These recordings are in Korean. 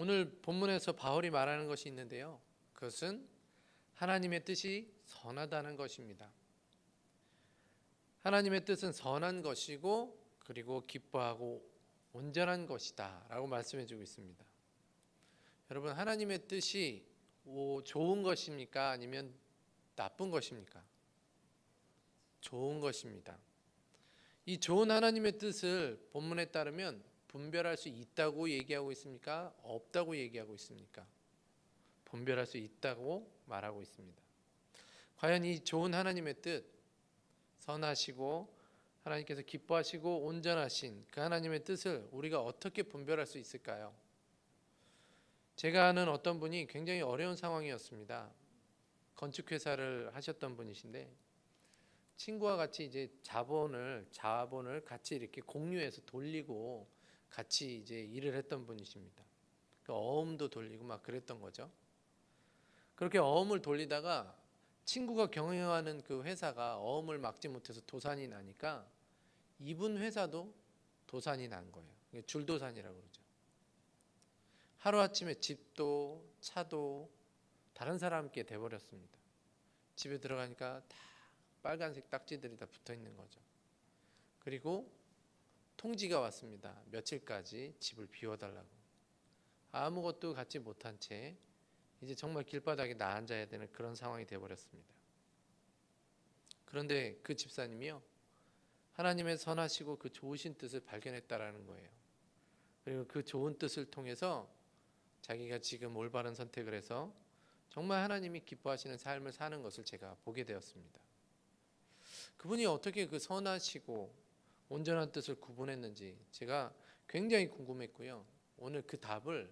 오늘 본문에서 바울이 말하는 것이 있는데요. 그것은 하나님의 뜻이 선하다는 것입니다. 하나님의 뜻은 선한 것이고 그리고 기뻐하고 온전한 것이다 라고 말씀해 주고 있습니다. 여러분, 하나님의 뜻이 좋은 것입니까? 아니면 나쁜 것입니까? 좋은 것입니다. 이 좋은 하나님의 뜻을 본문에 따르면 분별할 수 있다고 얘기하고 있습니까? 없다고 얘기하고 있습니까? 분별할 수 있다고 말하고 있습니다. 과연 이 좋은 하나님의 뜻, 선하시고 하나님께서 기뻐하시고 온전하신 그 하나님의 뜻을 우리가 어떻게 분별할 수 있을까요? 제가 아는 어떤 분이 굉장히 어려운 상황이었습니다. 건축회사를 하셨던 분이신데 친구와 같이 이제 자본을 같이 이렇게 공유해서 돌리고 같이 이제 일을 했던 분이십니다. 그 어음도 돌리고 막 그랬던 거죠. 그렇게 어음을 돌리다가 친구가 경영하는 그 회사가 어음을 막지 못해서 도산이 나니까 이분 회사도 도산이 난 거예요. 줄도산이라고 그러죠. 하루아침에 집도 차도 다른 사람께 돼버렸습니다. 집에 들어가니까 다 빨간색 딱지들이 다 붙어 있는 거죠. 그리고 통지가 왔습니다. 며칠까지 집을 비워달라고. 아무것도 갖지 못한 채 이제 정말 길바닥에 나앉아야 되는 그런 상황이 되어버렸습니다. 그런데 그 집사님이요, 하나님의 선하시고 그 좋으신 뜻을 발견했다라는 거예요. 그리고 그 좋은 뜻을 통해서 자기가 지금 올바른 선택을 해서 정말 하나님이 기뻐하시는 삶을 사는 것을 제가 보게 되었습니다. 그분이 어떻게 그 선하시고 온전한 뜻을 구분했는지 제가 굉장히 궁금했고요. 오늘 그 답을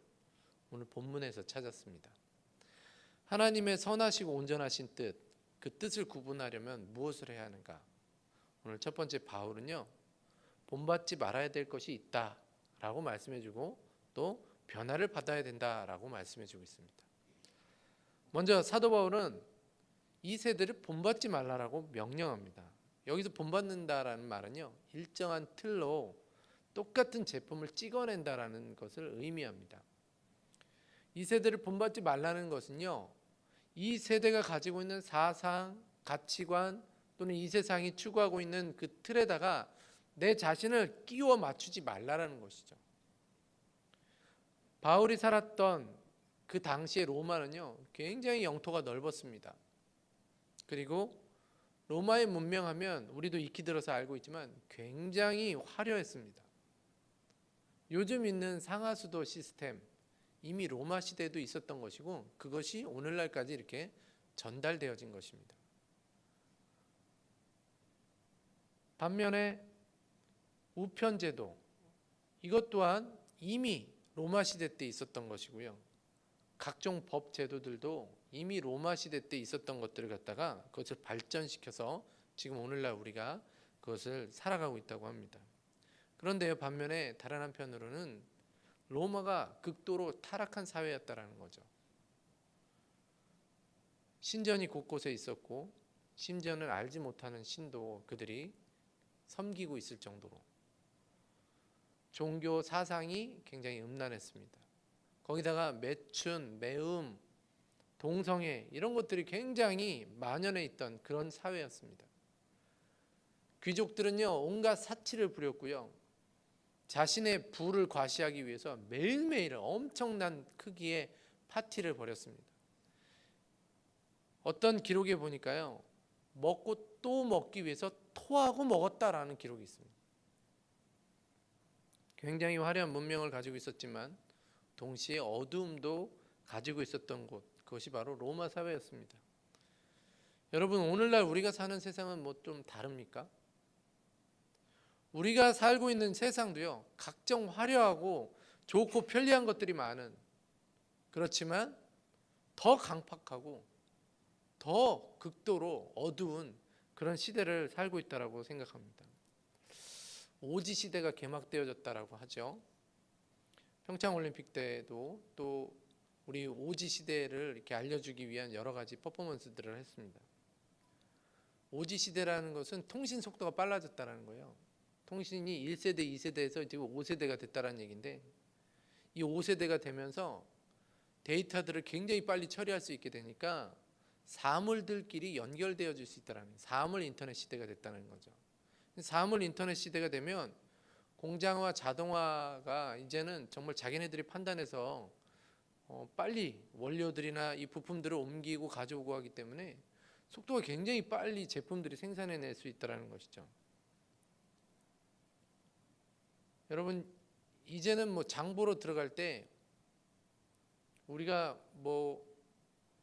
오늘 본문에서 찾았습니다. 하나님의 선하시고 온전하신 뜻, 그 뜻을 구분하려면 무엇을 해야 하는가? 오늘 첫 번째 바울은요, 본받지 말아야 될 것이 있다라고 말씀해주고 또 변화를 받아야 된다라고 말씀해주고 있습니다. 먼저 사도 바울은 이 세대를 본받지 말라라고 명령합니다. 여기서 본받는다라는 말은요, 일정한 틀로 똑같은 제품을 찍어낸다라는 것을 의미합니다. 이 세대를 본받지 말라는 것은요, 이 세대가 가지고 있는 사상, 가치관 또는 이 세상이 추구하고 있는 그 틀에다가 내 자신을 끼워 맞추지 말라라는 것이죠. 바울이 살았던 그 당시의 로마는요, 굉장히 영토가 넓었습니다. 그리고 로마의 문명하면 우리도 익히 들어서 알고 있지만 굉장히 화려했습니다. 요즘 있는 상하수도 시스템, 이미 로마 시대에도 있었던 것이고 그것이 오늘날까지 이렇게 전달되어진 것입니다. 반면에 우편제도, 이것 또한 이미 로마 시대 때 있었던 것이고요. 각종 법 제도들도 이미 로마 시대 때 있었던 것들을 갖다가 그것을 발전시켜서 지금 오늘날 우리가 그것을 살아가고 있다고 합니다. 그런데 반면에 다른 한편으로는 로마가 극도로 타락한 사회였다라는 거죠. 신전이 곳곳에 있었고 심지어는 알지 못하는 신도 그들이 섬기고 있을 정도로 종교 사상이 굉장히 음란했습니다. 거기다가 매춘, 매음, 동성애 이런 것들이 굉장히 만연해 있던 그런 사회였습니다. 귀족들은요, 온갖 사치를 부렸고요, 자신의 부를 과시하기 위해서 매일매일 엄청난 크기의 파티를 벌였습니다. 어떤 기록에 보니까요, 먹고 또 먹기 위해서 토하고 먹었다라는 기록이 있습니다. 굉장히 화려한 문명을 가지고 있었지만 동시에 어두움도 가지고 있었던 곳, 그것이 바로 로마 사회였습니다. 여러분, 오늘날 우리가 사는 세상은 뭐 좀 다릅니까? 우리가 살고 있는 세상도요, 각종 화려하고 좋고 편리한 것들이 많은, 그렇지만 더 강팍하고 더 극도로 어두운 그런 시대를 살고 있다고 생각합니다. 오지 시대가 개막되어졌다라고 하죠. 평창올림픽 때도 또 우리 오지 시대를 이렇게 알려주기 위한 여러 가지 퍼포먼스들을 했습니다. 오지 시대라는 것은 통신 속도가 빨라졌다는 거예요. 통신이 1세대, 2세대에서 지금 5세대가 됐다는 얘기인데 이 5세대가 되면서 데이터들을 굉장히 빨리 처리할 수 있게 되니까 사물들끼리 연결되어질 수 있다는, 사물 인터넷 시대가 됐다는 거죠. 사물 인터넷 시대가 되면 공장화, 자동화가 이제는 정말 자기네들이 판단해서 빨리 원료들이나 이 부품들을 옮기고 가져오고 하기 때문에 속도가 굉장히 빨리 제품들이 생산해낼 수 있다는 것이죠. 여러분, 이제는 뭐 장보러 들어갈 때 우리가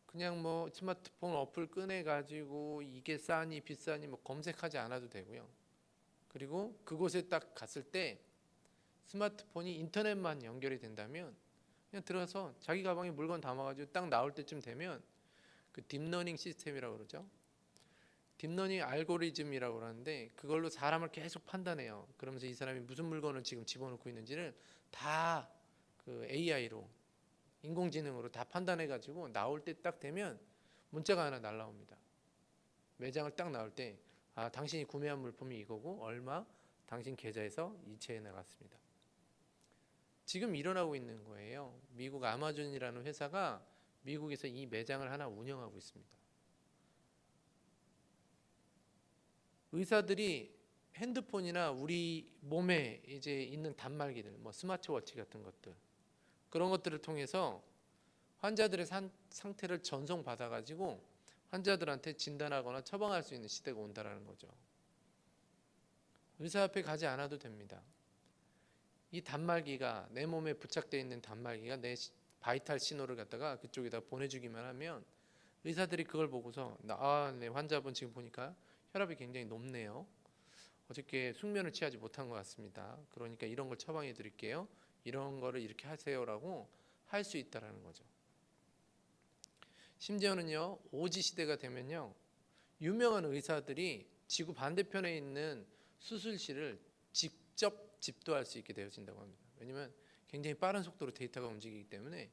그냥 스마트폰 어플 꺼내 가지고 이게 싸니 비싸니 검색하지 않아도 되고요. 그리고 그곳에 딱 갔을 때 스마트폰이 인터넷만 연결이 된다면 그냥 들어서 자기 가방에 물건 담아가지고 딱 나올 때쯤 되면 그 딥러닝 시스템이라고 그러죠. 딥러닝 알고리즘이라고 그러는데 그걸로 사람을 계속 판단해요. 그러면서 이 사람이 무슨 물건을 지금 집어넣고 있는지를 다 그 AI로, 인공지능으로 다 판단해가지고 나올 때 딱 되면 문자가 하나 날라옵니다. 매장을 딱 나올 때 당신이 구매한 물품이 이거고 얼마 당신 계좌에서 이체해 나갔습니다. 지금 일어나고 있는 거예요. 미국 아마존이라는 회사가 미국에서 이 매장을 하나 운영하고 있습니다. 의사들이 핸드폰이나 우리 몸에 이제 있는 단말기들, 스마트워치 같은 것들, 그런 것들을 통해서 환자들의 상태를 전송받아 가지고 환자들한테 진단하거나 처방할 수 있는 시대가 온다라는 거죠. 의사 앞에 가지 않아도 됩니다. 이 단말기가, 내 몸에 부착되어 있는 단말기가 내 바이탈 신호를 갖다가 그쪽에다 보내주기만 하면 의사들이 그걸 보고서 네, 환자분 지금 보니까 혈압이 굉장히 높네요. 어저께 숙면을 취하지 못한 것 같습니다. 그러니까 이런 걸 처방해 드릴게요. 이런 거를 이렇게 하세요라고 할 수 있다라는 거죠. 심지어는요, 오지 시대가 되면요, 유명한 의사들이 지구 반대편에 있는 수술실을 직접 집도할 수 있게 되어진다고 합니다. 왜냐하면 굉장히 빠른 속도로 데이터가 움직이기 때문에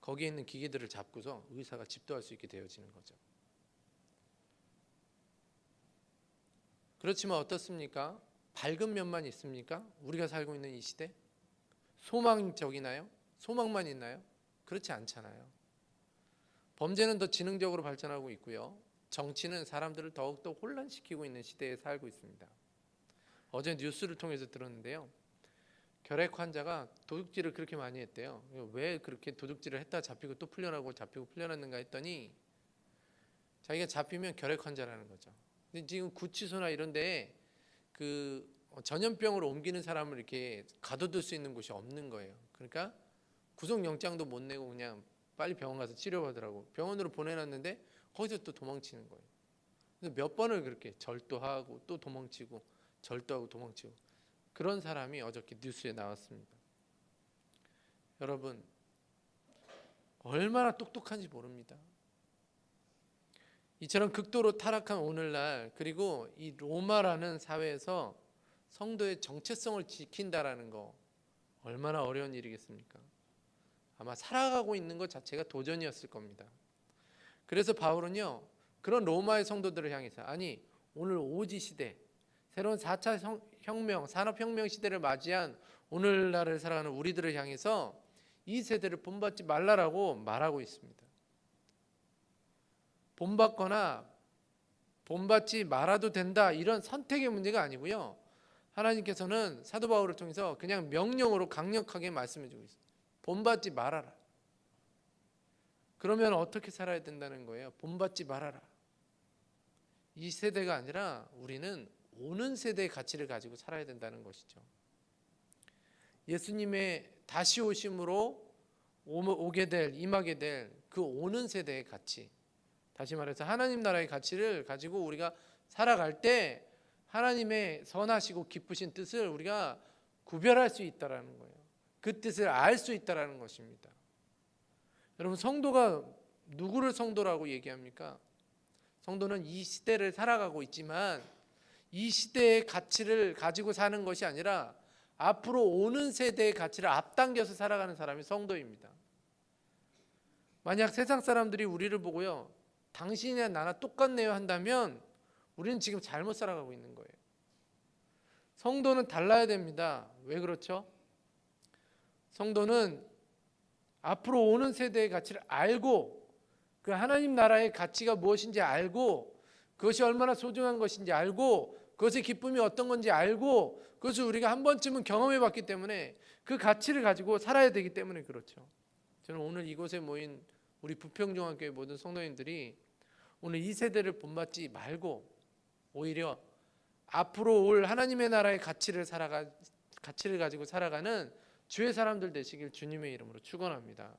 거기에 있는 기계들을 잡고서 의사가 집도할 수 있게 되어지는 거죠. 그렇지만 어떻습니까? 밝은 면만 있습니까? 우리가 살고 있는 이 시대? 소망적이나요? 소망만 있나요? 그렇지 않잖아요. 범죄는 더 지능적으로 발전하고 있고요. 정치는 사람들을 더욱더 혼란시키고 있는 시대에 살고 있습니다. 어제 뉴스를 통해서 들었는데요. 결핵 환자가 도둑질을 그렇게 많이 했대요. 왜 그렇게 도둑질을 했다 잡히고 또 풀려나고 잡히고 풀려났는가 했더니 자기가 잡히면 결핵 환자라는 거죠. 근데 지금 구치소나 이런 데에 그 전염병으로 옮기는 사람을 이렇게 가둬둘 수 있는 곳이 없는 거예요. 그러니까 구속영장도 못 내고 그냥 빨리 병원 가서 치료받으라고 병원으로 보내놨는데 거기서 또 도망치는 거예요. 그래서 몇 번을 그렇게 절도하고 또 도망치고 절도하고 도망치고 그런 사람이 어저께 뉴스에 나왔습니다. 여러분, 얼마나 똑똑한지 모릅니다. 이처럼 극도로 타락한 오늘날, 그리고 이 로마라는 사회에서 성도의 정체성을 지킨다라는 거 얼마나 어려운 일이겠습니까? 아마 살아가고 있는 것 자체가 도전이었을 겁니다. 그래서 바울은요, 그런 로마의 성도들을 향해서 오늘 오지 시대, 새로운 4차 혁명, 산업혁명 시대를 맞이한 오늘날을 살아가는 우리들을 향해서 이 세대를 본받지 말라라고 말하고 있습니다. 본받거나 본받지 말아도 된다, 이런 선택의 문제가 아니고요. 하나님께서는 사도 바울을 통해서 그냥 명령으로 강력하게 말씀해 주고 있어요. 본받지 말아라. 그러면 어떻게 살아야 된다는 거예요? 본받지 말아라. 이 세대가 아니라 우리는 오는 세대의 가치를 가지고 살아야 된다는 것이죠. 예수님의 다시 오심으로 임하게 될 그 오는 세대의 가치, 다시 말해서 하나님 나라의 가치를 가지고 우리가 살아갈 때 하나님의 선하시고 기쁘신 뜻을 우리가 구별할 수 있다라는 거예요. 그 뜻을 알 수 있다라는 것입니다. 여러분, 성도가 누구를 성도라고 얘기합니까? 성도는 이 시대를 살아가고 있지만 이 시대의 가치를 가지고 사는 것이 아니라 앞으로 오는 세대의 가치를 앞당겨서 살아가는 사람이 성도입니다. 만약 세상 사람들이 우리를 보고요, 당신이나 나나 똑같네요 한다면 우리는 지금 잘못 살아가고 있는 거예요. 성도는 달라야 됩니다. 왜 그렇죠? 성도는 앞으로 오는 세대의 가치를 알고 그 하나님 나라의 가치가 무엇인지 알고 그것이 얼마나 소중한 것인지 알고 그것의 기쁨이 어떤 건지 알고 그것을 우리가 한 번쯤은 경험해 봤기 때문에 그 가치를 가지고 살아야 되기 때문에 그렇죠. 저는 오늘 이곳에 모인 우리 부평중앙교회 모든 성도님들이 오늘 이 세대를 본받지 말고 오히려 앞으로 올 하나님의 나라의 가치를 가지고 살아가는 주의 사람들 되시길 주님의 이름으로 축원합니다.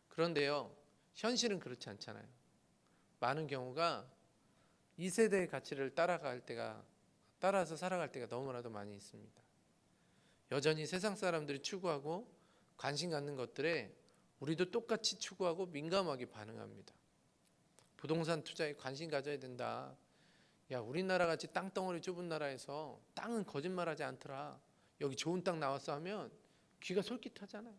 그런데요, 현실은 그렇지 않잖아요. 많은 경우가 이 세대의 가치를 따라서 살아갈 때가 너무나도 많이 있습니다. 여전히 세상 사람들이 추구하고 관심 갖는 것들에 우리도 똑같이 추구하고 민감하게 반응합니다. 부동산 투자에 관심 가져야 된다. 야, 우리나라 같이 땅덩어리 좁은 나라에서 땅은 거짓말하지 않더라. 여기 좋은 땅 나왔어 하면 귀가 솔깃하잖아요.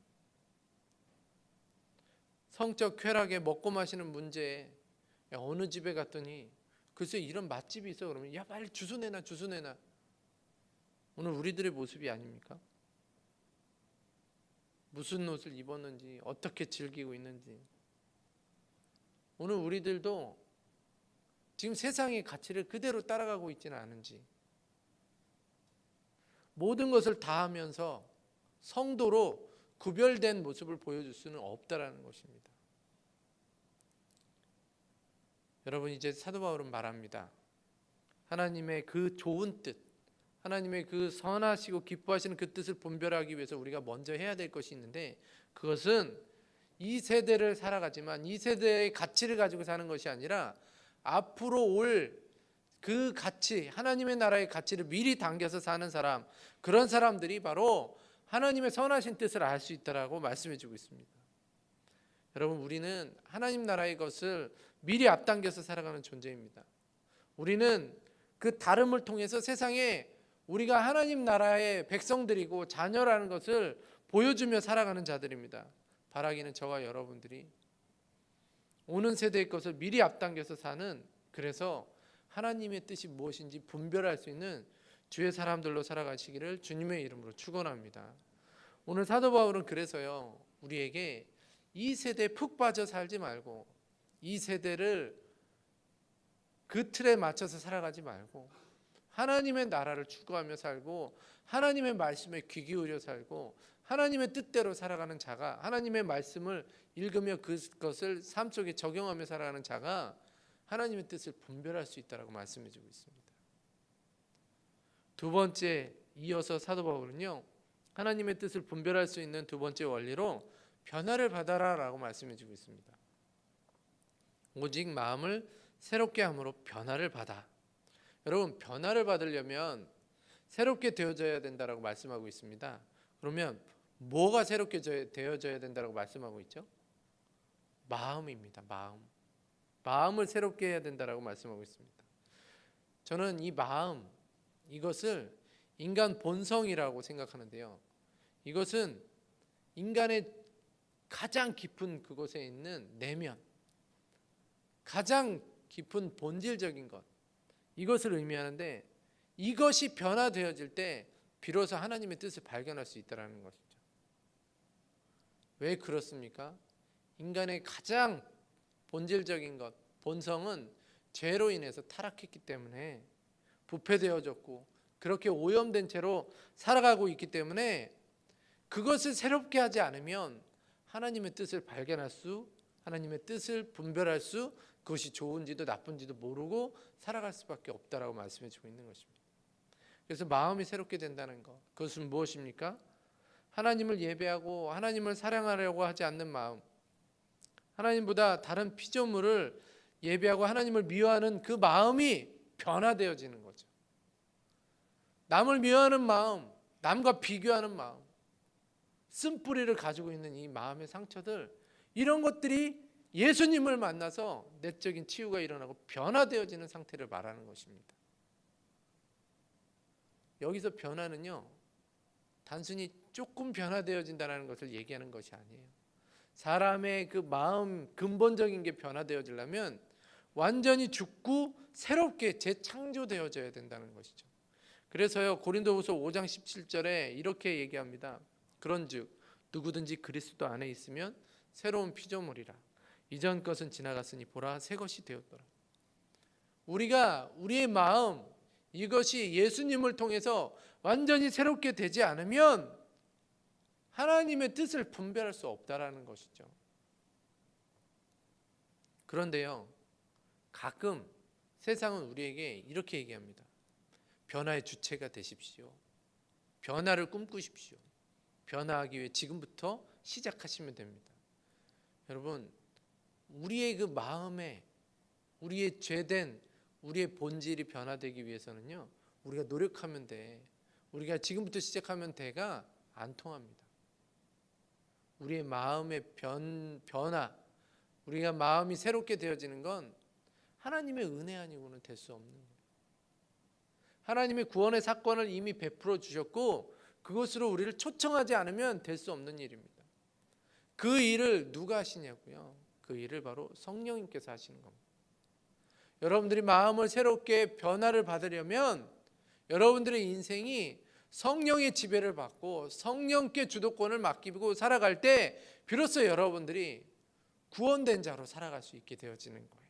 성적 쾌락에 먹고 마시는 문제에 야, 어느 집에 갔더니 글쎄 이런 맛집이 있어 그러면 야 빨리 주소 내놔. 오늘 우리들의 모습이 아닙니까? 무슨 옷을 입었는지 어떻게 즐기고 있는지 오늘 우리들도 지금 세상의 가치를 그대로 따라가고 있지는 않은지 모든 것을 다 하면서 성도로 구별된 모습을 보여줄 수는 없다라는 것입니다. 여러분 이제 사도 바울은 말합니다. 하나님의 그 좋은 뜻, 하나님의 그 선하시고 기뻐하시는 그 뜻을 분별하기 위해서 우리가 먼저 해야 될 것이 있는데 그것은 이 세대를 살아가지만 이 세대의 가치를 가지고 사는 것이 아니라 앞으로 올 그 가치, 하나님의 나라의 가치를 미리 당겨서 사는 사람, 그런 사람들이 바로 하나님의 선하신 뜻을 알 수 있다라고 말씀해 주고 있습니다. 여러분 우리는 하나님 나라의 것을 미리 앞당겨서 살아가는 존재입니다. 우리는 그 다름을 통해서 세상에 우리가 하나님 나라의 백성들이고 자녀라는 것을 보여주며 살아가는 자들입니다. 바라기는 저와 여러분들이 오는 세대의 것을 미리 앞당겨서 사는 그래서 하나님의 뜻이 무엇인지 분별할 수 있는 주의 사람들로 살아가시기를 주님의 이름으로 축원합니다. 오늘 사도 바울은 그래서요 우리에게 이 세대에 푹 빠져 살지 말고 이 세대를 그 틀에 맞춰서 살아가지 말고 하나님의 나라를 추구하며 살고 하나님의 말씀에 귀 기울여 살고 하나님의 뜻대로 살아가는 자가 하나님의 말씀을 읽으며 그것을 삶 속에 적용하며 살아가는 자가 하나님의 뜻을 분별할 수 있다라고 말씀해 주고 있습니다. 두 번째 이어서 사도 바울은요 하나님의 뜻을 분별할 수 있는 두 번째 원리로 변화를 받아라라고 말씀해 주고 있습니다. 오직 마음을 새롭게 함으로 변화를 받아. 여러분 변화를 받으려면 새롭게 되어져야 된다라고 말씀하고 있습니다. 그러면 뭐가 새롭게 되어져야 된다라고 말씀하고 있죠? 마음입니다. 마음을 새롭게 해야 된다라고 말씀하고 있습니다. 저는 이 마음 이것을 인간 본성이라고 생각하는데요. 이것은 인간의 가장 깊은 그곳에 있는 내면, 가장 깊은 본질적인 것 이것을 의미하는데 이것이 변화되어질 때 비로소 하나님의 뜻을 발견할 수 있다는 것이죠. 왜 그렇습니까? 인간의 가장 본질적인 것, 본성은 죄로 인해서 타락했기 때문에 부패되어졌고 그렇게 오염된 채로 살아가고 있기 때문에 그것을 새롭게 하지 않으면 하나님의 뜻을 발견할 수, 하나님의 뜻을 분별할 수, 그것이 좋은지도 나쁜지도 모르고 살아갈 수밖에 없다라고 말씀해 주고 있는 것입니다. 그래서 마음이 새롭게 된다는 것, 그것은 무엇입니까? 하나님을 예배하고 하나님을 사랑하려고 하지 않는 마음, 하나님보다 다른 피조물을 예배하고 하나님을 미워하는 그 마음이 변화되어지는 거죠. 남을 미워하는 마음, 남과 비교하는 마음, 쓴뿌리를 가지고 있는 이 마음의 상처들, 이런 것들이 예수님을 만나서 내적인 치유가 일어나고 변화되어지는 상태를 말하는 것입니다. 여기서 변화는요 단순히 조금 변화되어진다는 것을 얘기하는 것이 아니에요. 사람의 그 마음 근본적인 게 변화되어지려면 완전히 죽고 새롭게 재창조되어져야 된다는 것이죠. 그래서요 고린도후서 5장 17절에 이렇게 얘기합니다. 그런즉 누구든지 그리스도 안에 있으면 새로운 피조물이라. 이전 것은 지나갔으니 보라 새 것이 되었더라. 우리가 우리의 마음 이것이 예수님을 통해서 완전히 새롭게 되지 않으면 하나님의 뜻을 분별할 수 없다라는 것이죠. 그런데요, 가끔 세상은 우리에게 이렇게 얘기합니다. 변화의 주체가 되십시오. 변화를 꿈꾸십시오. 변화하기 위해 지금부터 시작하시면 됩니다. 여러분, 우리의 그 마음에 우리의 죄된 우리의 본질이 변화되기 위해서는요, 우리가 노력하면 돼. 우리가 지금부터 시작하면 돼가 안 통합니다. 우리의 마음의 변화, 우리가 마음이 새롭게 되어지는 건 하나님의 은혜 아니고는 될 수 없는 거예요. 하나님의 구원의 사건을 이미 베풀어 주셨고 그것으로 우리를 초청하지 않으면 될 수 없는 일입니다. 그 일을 누가 하시냐고요? 그 일을 바로 성령님께서 하시는 겁니다. 여러분들이 마음을 새롭게 변화를 받으려면 여러분들의 인생이 성령의 지배를 받고 성령께 주도권을 맡기고 살아갈 때 비로소 여러분들이 구원된 자로 살아갈 수 있게 되어지는 거예요.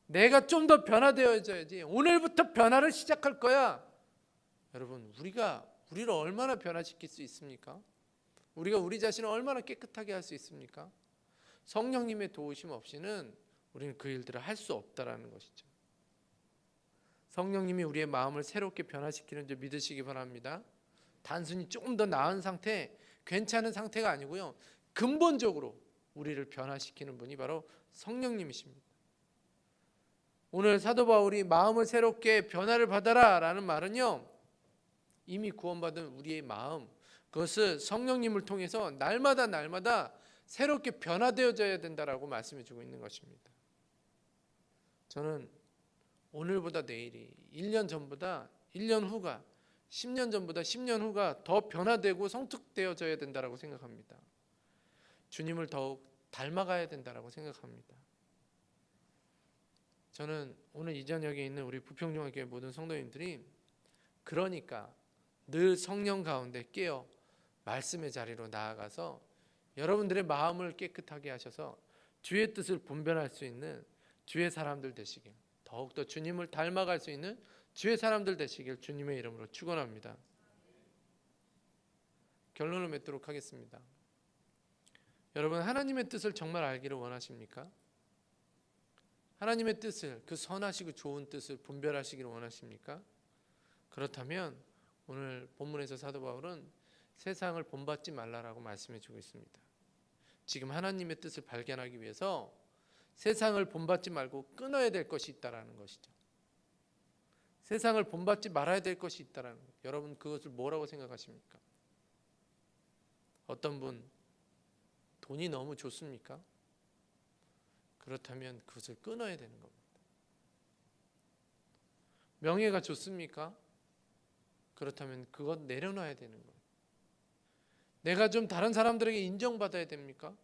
내가 좀 더 변화되어져야지. 오늘부터 변화를 시작할 거야. 여러분, 우리가 우리를 얼마나 변화시킬 수 있습니까? 우리가 우리 자신을 얼마나 깨끗하게 할 수 있습니까? 성령님의 도우심 없이는 우리는 그 일들을 할 수 없다라는 것이죠. 성령님이 우리의 마음을 새롭게 변화시키는 줄 믿으시기 바랍니다. 단순히 조금 더 나은 상태, 괜찮은 상태가 아니고요, 근본적으로 우리를 변화시키는 분이 바로 성령님이십니다. 오늘 사도 바울이 마음을 새롭게 변화를 받아라 라는 말은요, 이미 구원받은 우리의 마음, 그것을 성령님을 통해서 날마다 새롭게 변화되어져야 된다라고 말씀해 주고 있는 것입니다. 저는 오늘보다 내일이 1년 전보다 1년 후가 10년 전보다 10년 후가 더 변화되고 성숙되어져야 된다라고 생각합니다. 주님을 더욱 닮아가야 된다라고 생각합니다. 저는 오늘 이 저녁에 있는 우리 부평종합교회 모든 성도님들이 그러니까 늘 성령 가운데 깨어 말씀의 자리로 나아가서 여러분들의 마음을 깨끗하게 하셔서 주의 뜻을 분별할 수 있는 주의 사람들 되시길, 더욱더 주님을 닮아갈 수 있는 주의 사람들 되시길 주님의 이름으로 축원합니다. 결론을 맺도록 하겠습니다. 여러분, 하나님의 뜻을 정말 알기를 원하십니까? 하나님의 뜻을, 그 선하시고 좋은 뜻을 분별하시기를 원하십니까? 그렇다면 오늘 본문에서 사도 바울은 세상을 본받지 말라라고 말씀해 주고 있습니다. 지금 하나님의 뜻을 발견하기 위해서 세상을 본받지 말고 끊어야 될 것이 있다라는 것이죠. 세상을 본받지 말아야 될 것이 있다라는 것. 여러분, 그것을 뭐라고 생각하십니까? 어떤 분 돈이 너무 좋습니까? 그렇다면 그것을 끊어야 되는 겁니다. 명예가 좋습니까? 그렇다면 그것 내려놔야 되는 거예요. 내가 좀 다른 사람들에게 인정받아야 됩니까?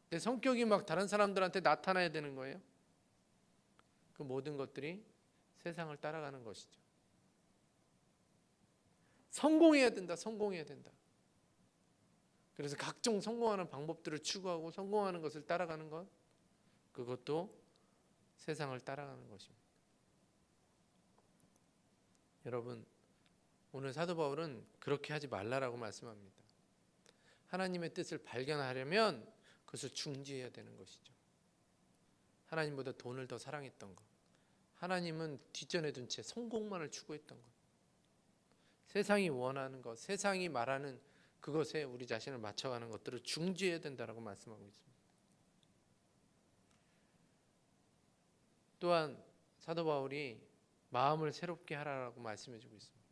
내 성격이 막 다른 사람들한테 나타나야 되는 거예요? 그 모든 것들이 세상을 따라가는 것이죠. 성공해야 된다, 성공해야 된다. 그래서 각종 성공하는 방법들을 추구하고 성공하는 것을 따라가는 것, 그것도 세상을 따라가는 것입니다. 여러분, 오늘 사도 바울은 그렇게 하지 말라라고 말씀합니다. 하나님의 뜻을 발견하려면 그것을 중지해야 되는 것이죠. 하나님보다 돈을 더 사랑했던 것, 하나님은 뒷전에 둔 채 성공만을 추구했던 것, 세상이 원하는 것, 세상이 말하는 그것에 우리 자신을 맞춰가는 것들을 중지해야 된다라고 말씀하고 있습니다. 또한 사도 바울이 마음을 새롭게 하라고 말씀해 주고 있습니다.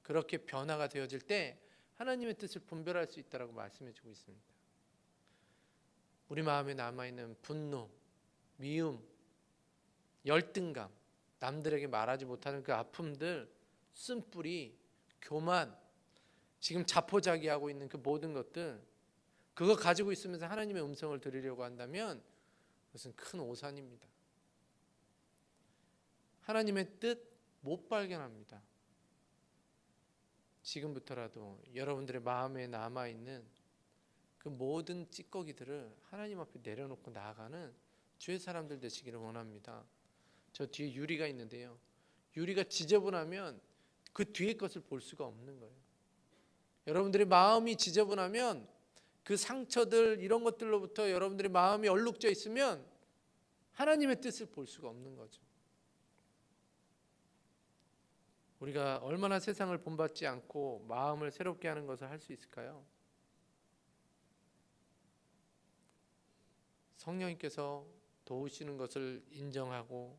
그렇게 변화가 되어질 때 하나님의 뜻을 분별할 수 있다라고 말씀해 주고 있습니다. 우리 마음에 남아있는 분노, 미움, 열등감, 남들에게 말하지 못하는 그 아픔들, 쓴뿌리, 교만, 지금 자포자기하고 있는 그 모든 것들, 그거 가지고 있으면서 하나님의 음성을 들으려고 한다면 그것은 큰 오산입니다. 하나님의 뜻 못 발견합니다. 지금부터라도 여러분들의 마음에 남아있는 그 모든 찌꺼기들을 하나님 앞에 내려놓고 나아가는 주의 사람들 되시기를 원합니다. 저 뒤에 유리가 있는데요. 유리가 지저분하면 그 뒤에 것을 볼 수가 없는 거예요. 여러분들의 마음이 지저분하면 그 상처들 이런 것들로부터 여러분들의 마음이 얼룩져 있으면 하나님의 뜻을 볼 수가 없는 거죠. 우리가 얼마나 세상을 본받지 않고 마음을 새롭게 하는 것을 할 수 있을까요? 성령님께서 도우시는 것을 인정하고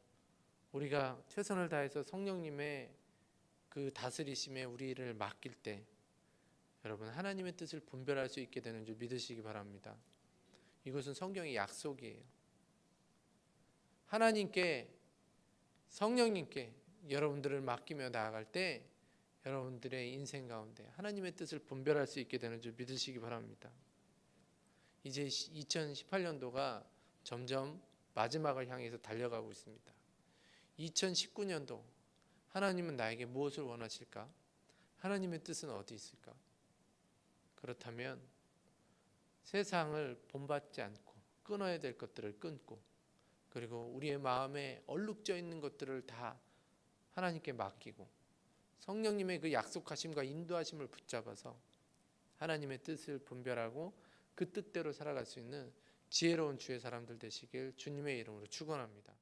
우리가 최선을 다해서 성령님의 그 다스리심에 우리를 맡길 때 여러분 하나님의 뜻을 분별할 수 있게 되는 줄 믿으시기 바랍니다. 이것은 성경의 약속이에요. 하나님께 성령님께 여러분들을 맡기며 나아갈 때 여러분들의 인생 가운데 하나님의 뜻을 분별할 수 있게 되는 줄 믿으시기 바랍니다. 이제 2018년도가 점점 마지막을 향해서 달려가고 있습니다. 2019년도 하나님은 나에게 무엇을 원하실까? 하나님의 뜻은 어디 있을까? 그렇다면 세상을 본받지 않고 끊어야 될 것들을 끊고 그리고 우리의 마음에 얼룩져 있는 것들을 다 하나님께 맡기고 성령님의 그 약속하심과 인도하심을 붙잡아서 하나님의 뜻을 분별하고 그 뜻대로 살아갈 수 있는 지혜로운 주의 사람들 되시길 주님의 이름으로 축원합니다.